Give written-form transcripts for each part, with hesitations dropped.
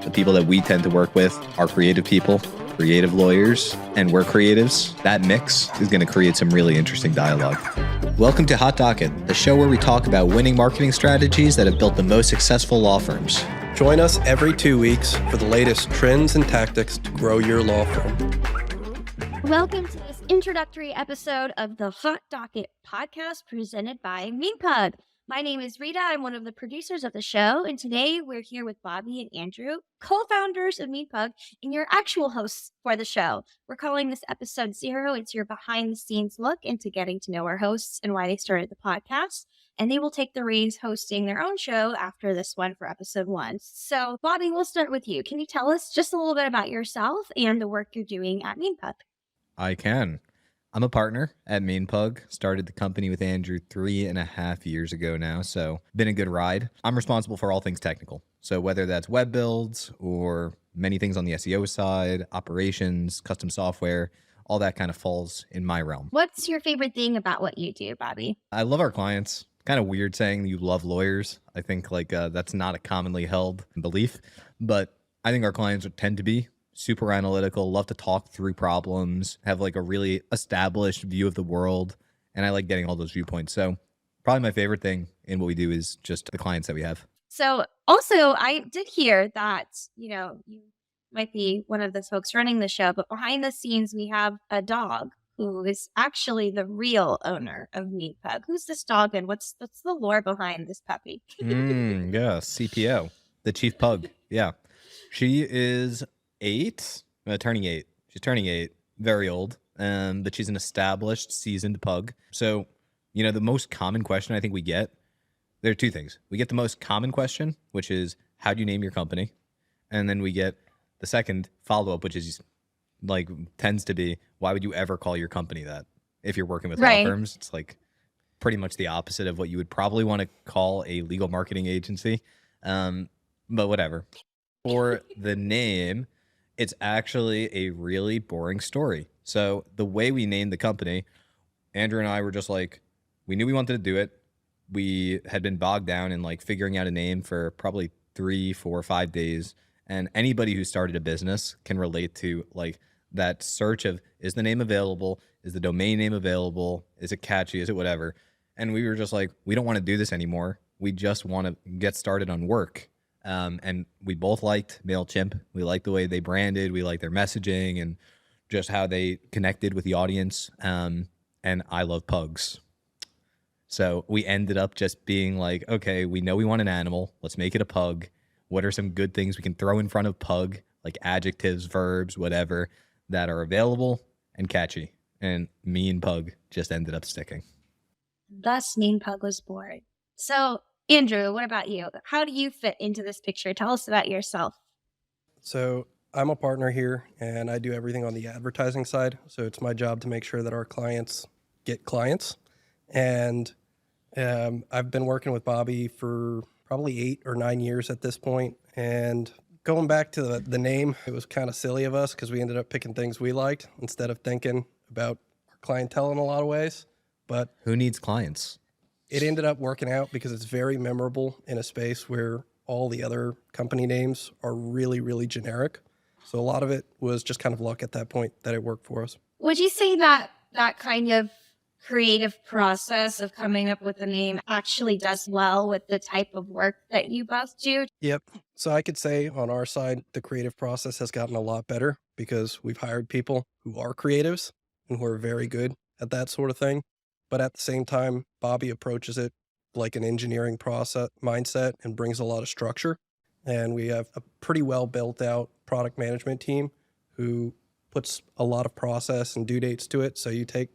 The people that we tend to work with are creative people, creative lawyers, and we're creatives. That mix is going to create some really interesting dialogue. Welcome to Hot Docket, the show where we talk about winning marketing strategies that have built the most successful law firms. Join us every 2 weeks for the latest trends and tactics to grow your law firm. Welcome to this introductory episode of the Hot Docket podcast presented by MeanPug. My name is Rita. I'm one of the producers of the show, and today we're here with Bobby and Andrew, co-founders of MeanPug, and your actual hosts for the show. We're calling this episode 0. It's your behind-the-scenes look into getting to know our hosts and why they started the podcast, and they will take the reins hosting their own show after this one for episode 1. So, Bobby, we'll start with you. Can you tell us just a little bit about yourself and the work you're doing at MeanPug? I can. I'm a partner at MeanPug. Started the company with Andrew 3.5 years ago now, so been a good ride. I'm responsible for all things technical. So whether that's web builds or many things on the SEO side, operations, custom software, all that kind of falls in my realm. What's your favorite thing about what you do, Bobby? I love our clients. Kind of weird saying you love lawyers. I think that's not a commonly held belief, but I think our clients tend to be super analytical, love to talk through problems, have like a really established view of the world. And I like getting all those viewpoints. So probably my favorite thing in what we do is just the clients that we have. So also, I did hear that, you might be one of the folks running the show, but behind the scenes, we have a dog who is actually the real owner of MeanPug. Who's this dog and what's the lore behind this puppy? Yeah, CPO, the chief pug. Yeah. She is 8, turning 8. She's turning 8, very old, but she's an established, seasoned pug. So, the most common question I think we get, there are two things. We get the most common question, which is, how do you name your company? And then we get the second follow-up, which is tends to be, why would you ever call your company that? If you're working with law firms, it's pretty much the opposite of what you would probably want to call a legal marketing agency. But whatever. For the name, it's actually a really boring story. So the way we named the company, Andrew and I were just we knew we wanted to do it. We had been bogged down in figuring out a name for probably 3, 4, 5 days. And anybody who started a business can relate to that search of, is the name available? Is the domain name available? Is it catchy? Is it whatever? And we were just we don't want to do this anymore. We just want to get started on work. And we both liked MailChimp. We liked the way they branded. We liked their messaging and just how they connected with the audience. And I love pugs. So we ended up just being okay, we know we want an animal. Let's make it a pug. What are some good things we can throw in front of pug, like adjectives, verbs, whatever, that are available and catchy? And MeanPug just ended up sticking. Thus, MeanPug was born. So, Andrew, what about you? How do you fit into this picture? Tell us about yourself. So I'm a partner here and I do everything on the advertising side. So it's my job to make sure that our clients get clients. And I've been working with Bobby for probably 8 or 9 years at this point. And going back to the name, it was kind of silly of us because we ended up picking things we liked instead of thinking about our clientele in a lot of ways. But who needs clients? It ended up working out because it's very memorable in a space where all the other company names are really, really generic. So a lot of it was just kind of luck at that point that it worked for us. Would you say that kind of creative process of coming up with a name actually does well with the type of work that you both do? Yep. So I could say on our side, the creative process has gotten a lot better because we've hired people who are creatives and who are very good at that sort of thing. But at the same time, Bobby approaches it like an engineering process mindset and brings a lot of structure. And we have a pretty well built out product management team who puts a lot of process and due dates to it. So you take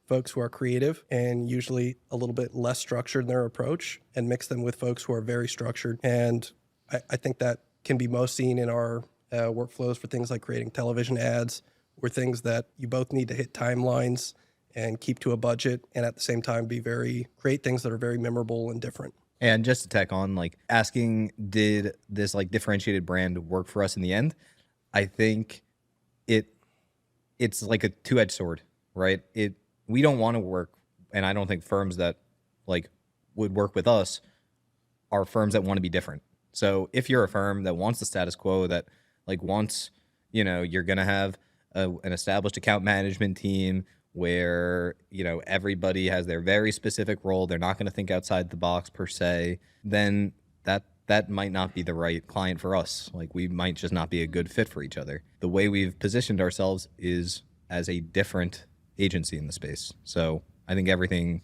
folks who are creative and usually a little bit less structured in their approach and mix them with folks who are very structured. And I think that can be most seen in our workflows for things like creating television ads or things that you both need to hit timelines and keep to a budget, and at the same time create things that are very memorable and different. And just to tack on, asking, did this differentiated brand work for us in the end? I think it's like a two-edged sword, right? We don't want to work, and I don't think firms that would work with us are firms that want to be different. So if you're a firm that wants the status quo, that like wants, you're going to have an established account management team where, everybody has their very specific role, they're not going to think outside the box per se, then that might not be the right client for us. Like, we might just not be a good fit for each other. The way we've positioned ourselves is as a different agency in the space. So I think everything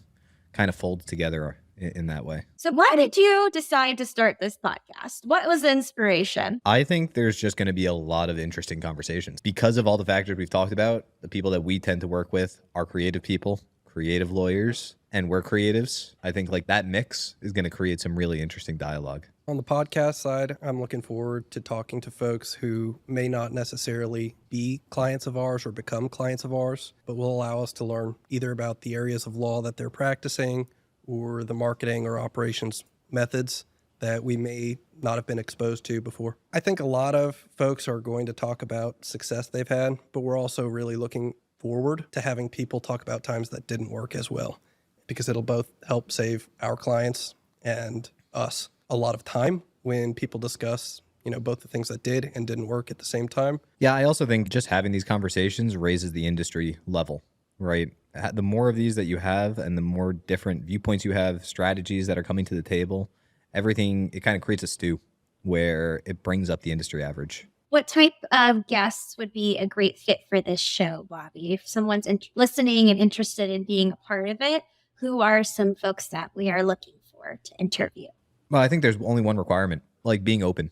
kind of folds together in that way. So why did you decide to start this podcast? What was the inspiration? I think there's just going to be a lot of interesting conversations because of all the factors we've talked about. The people that we tend to work with are creative people, creative lawyers, and we're creatives. I think like that mix is going to create some really interesting dialogue. On the podcast side, I'm looking forward to talking to folks who may not necessarily be clients of ours or become clients of ours, but will allow us to learn either about the areas of law that they're practicing or the marketing or operations methods that we may not have been exposed to before. I think a lot of folks are going to talk about success they've had, but we're also really looking forward to having people talk about times that didn't work as well, because it'll both help save our clients and us a lot of time when people discuss, both the things that did and didn't work at the same time. Yeah, I also think just having these conversations raises the industry level, right? The more of these that you have and the more different viewpoints you have, strategies that are coming to the table, everything, it kind of creates a stew where it brings up the industry average. What type of guests would be a great fit for this show, Bobby? If someone's listening and interested in being a part of it, who are some folks that we are looking for to interview? Well, I think there's only one requirement, like being open.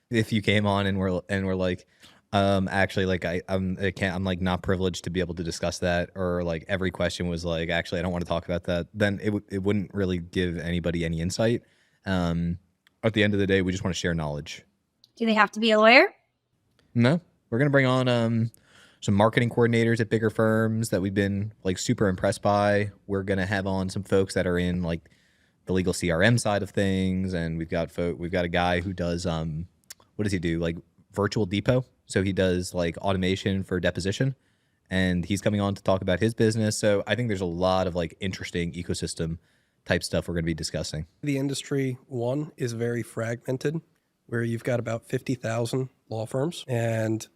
If you came on and we're like, actually, like I'm like not privileged to be able to discuss that, or like every question was like, actually, I don't want to talk about that, then it wouldn't really give anybody any insight. At the end of the day, we just want to share knowledge. Do they have to be a lawyer? No, we're gonna bring on some marketing coordinators at bigger firms that we've been like super impressed by. We're gonna have on some folks that are in like the legal CRM side of things, and we've got a guy who does what does he do, like virtual depot, so he does like automation for deposition, and he's coming on to talk about his business. So I think there's a lot of like interesting ecosystem type stuff we're going to be discussing. The industry, one, is very fragmented, where you've got about 50,000 law firms, and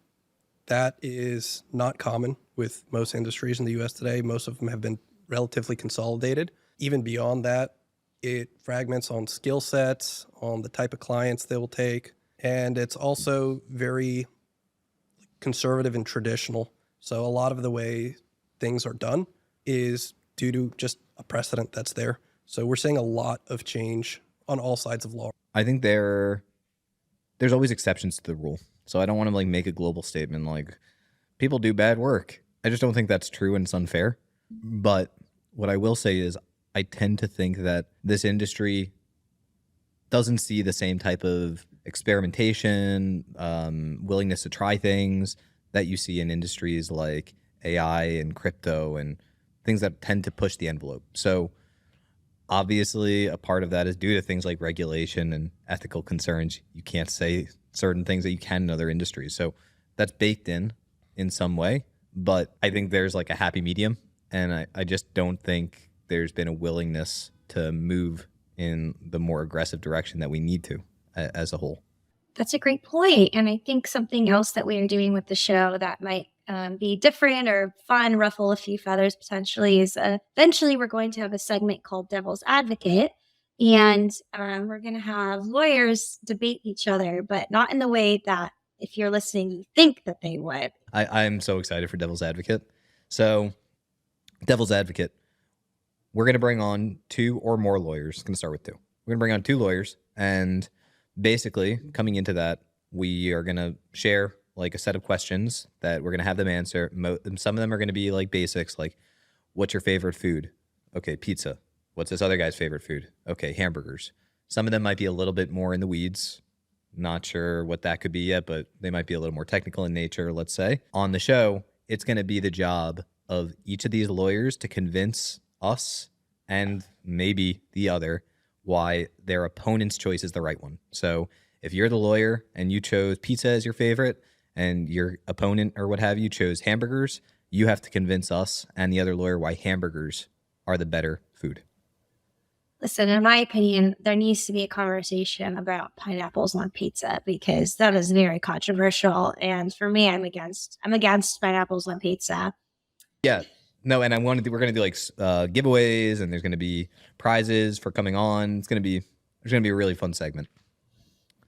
that is not common with most industries in the U.S. today. Most of them have been relatively consolidated. Even beyond that, it fragments on skill sets, on the type of clients they will take, and it's also very conservative and traditional. So a lot of the way things are done is due to just a precedent that's there. So we're seeing a lot of change on all sides of law. I think there's always exceptions to the rule. So I don't want to like make a global statement like people do bad work. I just don't think that's true, and it's unfair. But what I will say is I tend to think that this industry doesn't see the same type of experimentation, willingness to try things that you see in industries like AI and crypto and things that tend to push the envelope. So obviously a part of that is due to things like regulation and ethical concerns. You can't say certain things that you can in other industries. So that's baked in some way. But I think there's like a happy medium, and I just don't think there's been a willingness to move in the more aggressive direction that we need to as a whole. That's a great point. And I think something else that we are doing with the show that might be different or fun, ruffle a few feathers potentially, is eventually we're going to have a segment called Devil's Advocate. And we're going to have lawyers debate each other, but not in the way that if you're listening, you think that they would. I'm so excited for Devil's Advocate. So Devil's Advocate, we're going to bring on 2 or more lawyers. Going to start with 2. We're going to bring on 2 lawyers, and basically coming into that, we are going to share like a set of questions that we're going to have them answer. Some of them are going to be like basics, like what's your favorite food? Okay, pizza. What's this other guy's favorite food? Okay, hamburgers. Some of them might be a little bit more in the weeds. Not sure what that could be yet, but they might be a little more technical in nature, let's say. On the show, it's going to be the job of each of these lawyers to convince us and maybe the other why their opponent's choice is the right one. So if you're the lawyer and you chose pizza as your favorite and your opponent or what have you chose hamburgers, you have to convince us and the other lawyer why hamburgers are the better food. Listen, in my opinion, there needs to be a conversation about pineapples on pizza because that is very controversial. And for me, I'm against pineapples on pizza. Yeah. No, and we're gonna do like giveaways, and there's gonna be prizes for coming on. There's gonna be a really fun segment.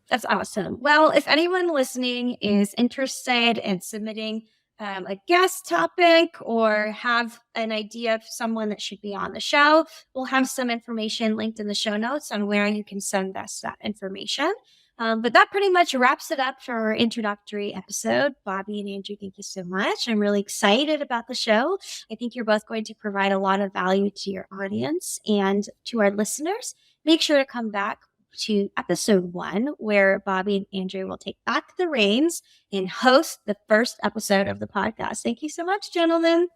That's awesome. Well, if anyone listening is interested in submitting a guest topic or have an idea of someone that should be on the show, we'll have some information linked in the show notes on where you can send us that information. But that pretty much wraps it up for our introductory episode. Bobby and Andrew, thank you so much. I'm really excited about the show. I think you're both going to provide a lot of value to your audience and to our listeners. Make sure to come back to episode 1, where Bobby and Andrew will take back the reins and host the first episode of the podcast. Thank you so much, gentlemen.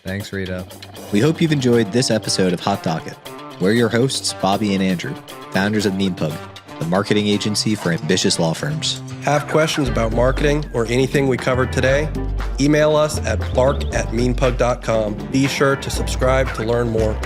Thanks, Rita. We hope you've enjoyed this episode of Hot Docket. We're your hosts, Bobby and Andrew, founders of MeanPug, the marketing agency for ambitious law firms. Have questions about marketing or anything we covered today? Email us at clark@meanpug.com. Be sure to subscribe to learn more.